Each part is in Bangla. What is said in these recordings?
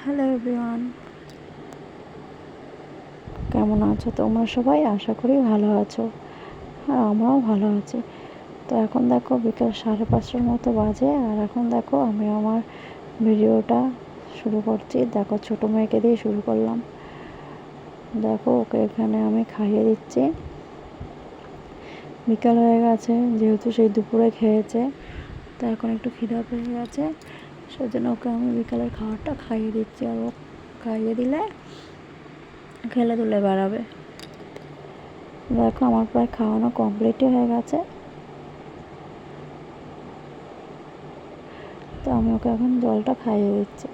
হ্যালো এভরিওয়ান, কেমন আছো তোমরা সবাই? আশা করি ভালো আছো, আর আমরাও ভালো আছি। তো এখন দেখো বিকেল 5:30টার মতো বাজে, আর এখন দেখো আমি আমার ভিডিওটা শুরু করছি। দেখো ছোটো মেয়েকে দিয়ে শুরু করলাম। দেখো ওকে এখানে আমি খাইয়ে দিচ্ছি। বিকাল হয়ে গেছে, যেহেতু সেই দুপুরে খেয়েছে, তো এখন একটু খিদা পেয়ে গেছে, সেজন্য ওকে আমি বিকালের খাবারটা খাইয়ে দিচ্ছি। আর ও খাইয়ে দিলে খেলে দুলে বেড়াবে। দেখো আমার প্রায় খাওয়ানো কমপ্লিটই হয়ে গেছে, তো আমি ওকে এখন জলটা খাইয়ে দিচ্ছি।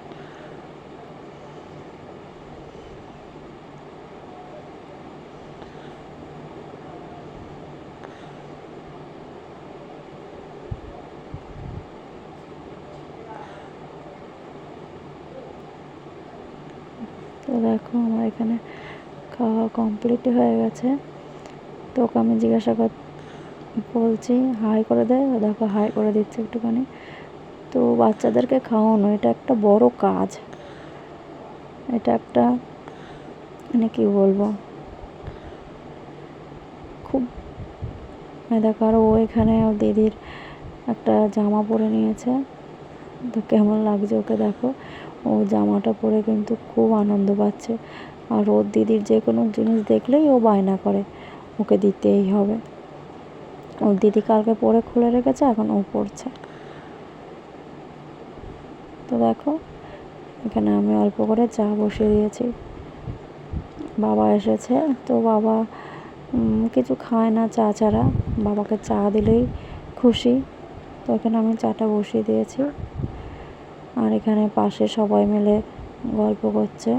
তো দেখো আমার এখানে খাওয়া কমপ্লিট হয়ে গেছে। তো ওকে আমি জিজ্ঞাসা বলছি হাই করে দেয়, দেখো হাই করে দিচ্ছে একটুখানি। তো বাচ্চাদেরকে খাওয়ানো এটা একটা বড় কাজ, এটা একটা মানে কি বলবো, খুব দেখো। আর ও এখানে ওর দিদির একটা জামা পরে নিয়েছে, তো কেমন লাগছে ওকে দেখো। ও জামাটা পরে কিন্তু খুব আনন্দ পাচ্ছে, আর ওর দিদির যে কোনো জিনিস দেখলেই ও বায়না করে ওকে দিতেই হবে। ওর দিদি কালকে পরে খুলে রেখেছে, এখন ও পড়ছে। তো দেখো এখানে আমি অল্প করে চা বসিয়ে দিয়েছি। বাবা এসেছে, তো বাবা কিছু খায় না চা ছাড়া, বাবাকে চা দিলেই খুশি। তো এখানে আমি চাটা বসিয়ে দিয়েছি, আর এখানে পাশে সবাই মিলে গল্প করছে।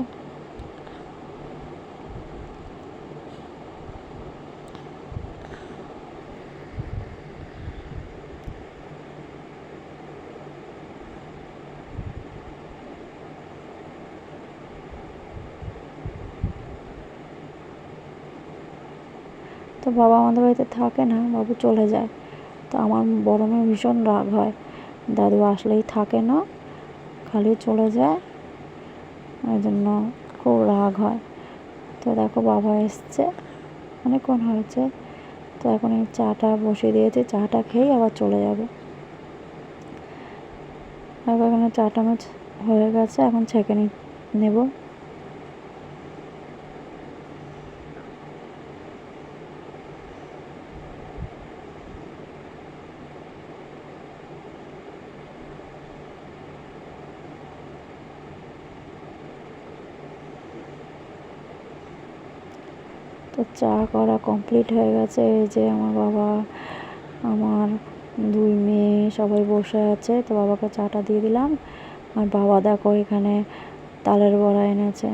তো বাবা আমাদের বাড়িতে থাকে না, বাবু চলে যায়। তো আমার বড় মেয়ে ভীষণ রাগ হয়, দাদু আসলেই থাকে না, খালি চলে যায়, ওই জন্য খুব রাগ হয়। তো দেখো বাবা এসছে, অনেকক্ষণ হয়েছে। তো এখন এই চাটা বসিয়ে দিয়েছি, চাটা খেয়েই আবার চলে যাবে। এখানে চাটা আমার হয়ে গেছে, এখন ছেঁকে নেব। তো চা করা কমপ্লিট হয়ে গেছে। এই যে আমার বাবা, আমার দুই মেয়ে সবাই বসে আছে, তো বাবাকে চাটা দিয়ে দিলাম। আর বাবা দেখো এখানে তালের বড়া এনেছে,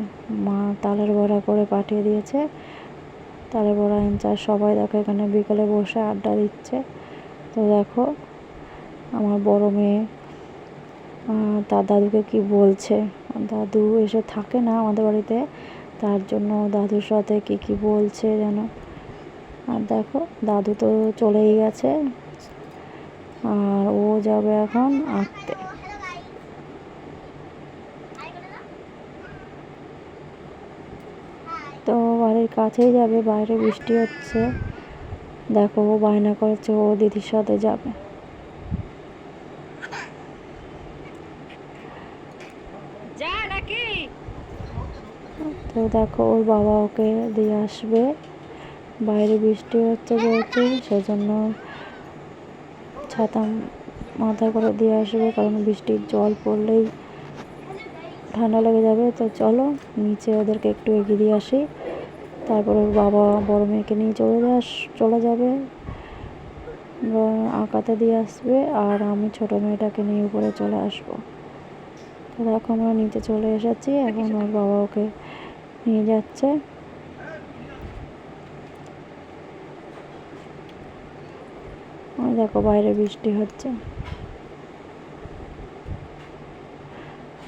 মা তালের বড়া করে পাঠিয়ে দিয়েছে। তালের বড়া এনেছে, আর সবাই দেখো এখানে বিকেলে বসে আড্ডা দিচ্ছে। তো দেখো আমার বড় মেয়ে তার দাদুকে কি বলছে। দাদু এসে থাকে না আমাদের বাড়িতে, তার জন্য দাদুর সাথে কি বলছে যেন। আর দেখো দাদু তো চলেই গেছে, আর ও যাবে এখন আঁকতে। তো বাড়ির কাছেই যাবে, বাইরে বৃষ্টি হচ্ছে। দেখো ও বায়না করেছে ও দিদির সাথে যাবে। তো দেখো ওর বাবা ওকে দিয়ে আসবে, বাইরে বৃষ্টি হচ্ছে যেহেতু, সেজন্য ছাতা মাথায় করে দিয়ে আসবে, কারণ বৃষ্টির জল পড়লেই ঠান্ডা লেগে যাবে। তো চলো নিচে ওদেরকে একটু এগিয়ে দিয়ে আসি, তারপর ওর বাবা বড় মেয়েকে নিয়ে চলে যাবে, আঁকাতে দিয়ে আসবে, আর আমি ছোটো মেয়েটাকে নিয়ে উপরে চলে আসবো। তো দেখো আমরা নিচে চলে এসেছি, এখন ওর বাবা ওকে নিয়ে যাচ্ছে। দেখো বাইরে বৃষ্টি হচ্ছে,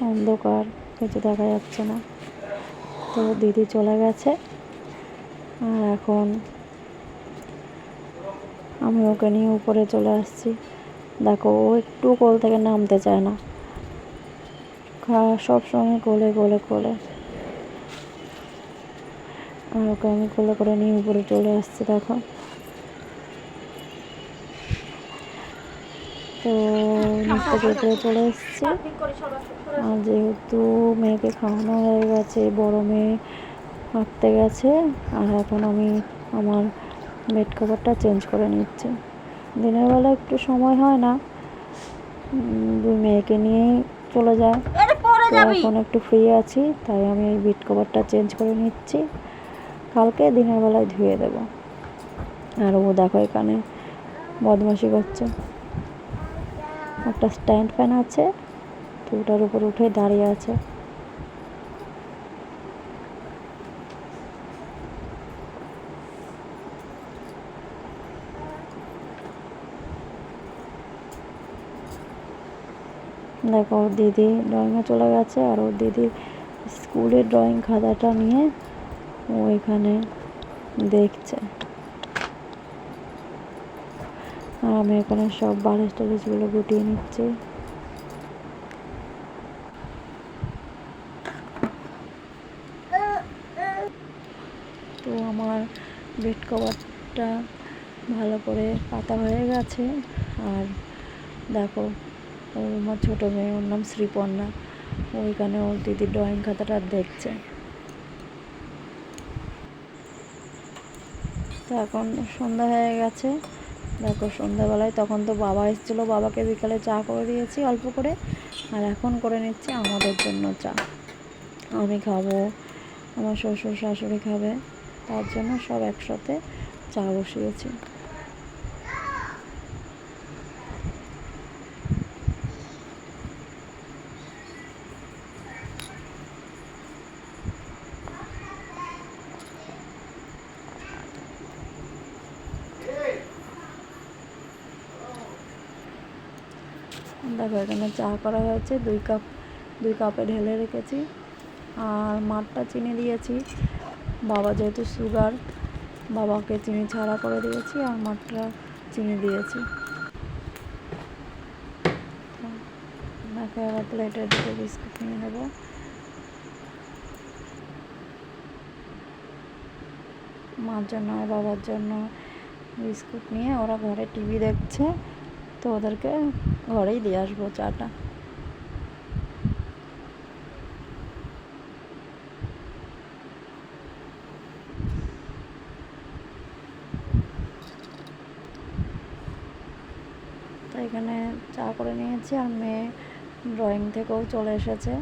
অন্ধকার, কিছু দেখা যাচ্ছে না। তো দিদি চলে গেছে, আর এখন আমি ওকে নিয়ে উপরে চলে আসছি। দেখো ও একটু কোল থেকে নামতে চায় না, সব সময় কোলে কোলে কোলে, আর ওকে আমি কোলে করে নিয়ে উপরে চলে আসছি দেখো। তো নিচ থেকে উপরে চলে এসেছি। আর যেহেতু মেয়েকে খাওয়ানো হয়ে গেছে, বড় মেয়ে হাঁটতে গেছে, আর এখন আমি আমার বেড কভারটা চেঞ্জ করে নিচ্ছি। দিনের বেলা একটু সময় হয় না, দুই মেয়েকে নিয়েই চলে যায়, তো এখন একটু ফ্রি আছি, তাই আমি এই বেড কভারটা চেঞ্জ করে নিচ্ছি। কালকে দিনের বেলায় ধুয়ে দেব। আর ও দেখো এখানে বদমাশি করছে। একটা স্ট্যান্ড ফ্যান আছে, তো ওটার উপর উঠে দাঁড়িয়ে আছে। দেখো ওর দিদি ড্রয়িংয়ে চলে গেছে, আর ওর দিদি স্কুলের ড্রয়িং খাতাটা নিয়ে ও এখানে দেখছে। আর আমি এখানে সব বালিশ টালিশগুলো গুটিয়ে নিচ্ছি। তো আমার বেড কভারটা ভালো করে পাতা হয়ে গেছে। আর দেখো ও আমার ছোটো মেয়ে, ওর নাম শ্রীপর্ণা, ওইখানে ওর দিদির ড্রয়িং খাতাটা দেখছে। তো এখন সন্ধ্যা হয়ে গেছে, দেখো সন্ধ্যাবেলায় তখন তো বাবা এসেছিলো, বাবাকে বিকালে চা করে দিয়েছি অল্প করে, আর এখন করে নিচ্ছি আমাদের জন্য চা। আমি খাবো, আমার শ্বশুর শাশুড়ি খাবে, তার জন্য সব একসাথে চা বসিয়েছি। দেখো এখানে চা করা হয়েছে, 2 কাপে ঢেলে রেখেছি। আর মাঠটা চিনি দিয়েছি, বাবা যেহেতু সুগার, বাবাকে চিনি ছাড়া করে দিয়েছি, আর মাঠটা চিনি দিয়েছি। দেখো এবার প্লেটের দিকে বিস্কুট নিয়ে নেবো। মার জন্য আর বাবার জন্য বিস্কুট নিয়ে ওরা ঘরে টিভি দেখছে, তো ওদেরকে ঘরেই দিয়ে আসবো চাটা। তো এখানে চা করে নিয়েছি, আর মেয়ে ড্রয়িং থেকেও চলে এসেছে।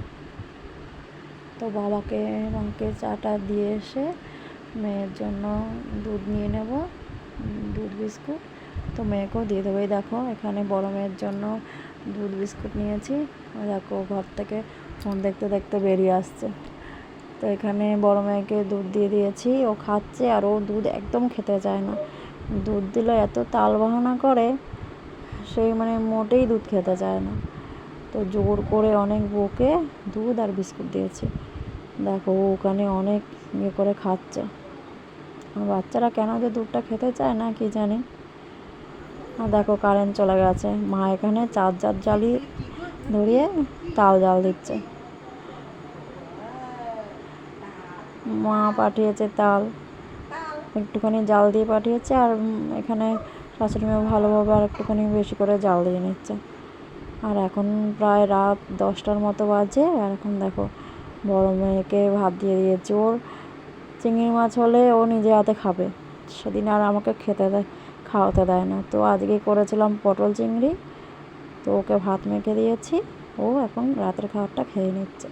তো বাবাকে মাকে চাটা দিয়ে এসে মেয়ের জন্য দুধ নিয়ে নেব, দুধ বিস্কুট, তো মেয়েকেও দিয়ে দেবো। দেখো এখানে বড় মেয়ের জন্য দুধ বিস্কুট নিয়েছি, দেখো ঘর থেকে ফোন দেখতে দেখতে বেরিয়ে আসছে। তো এখানে বড় মেয়েকে দুধ দিয়ে দিয়েছি, ও খাচ্ছে, আর ও দুধ একদম খেতে চায় না। দুধ দিলে এত তাল বাহানা করে, সেই মানে মোটেই দুধ খেতে চায় না। তো জোর করে অনেক বকে দুধ আর বিস্কুট দিয়েছি। দেখো ও ওখানে অনেক ইয়ে করে খাচ্ছে। বাচ্চারা কেন যে দুধটা খেতে চায় না কি জানি। আর দেখো কারেন্ট চলে গেছে, মা এখানে চার্জার জ্বালিয়ে ধরিয়ে তাল জাল দিচ্ছে। মা পাঠিয়েছে তাল, একটুখানি জাল দিয়ে পাঠিয়েছে, আর এখানে শাশুড়ি মেয়ে ভালোভাবে আর একটুখানি বেশি করে জাল দিয়ে নিচ্ছে। আর এখন প্রায় রাত 10টার মতো বাজে, আর এখন দেখো বড় মেয়েকে ভাত দিয়ে দিয়েছি। ওর চিংড়ি মাছ হলে ও নিজে হাতে খাবে, সেদিন আর আমাকে খাওয়াতে দেয় না। তো আজকে করেছিলাম পটল চিংড়ি, তো ওকে ভাত মেখে দিয়েছি, ও এখন রাতের খাবারটা খেয়ে নিচ্ছে।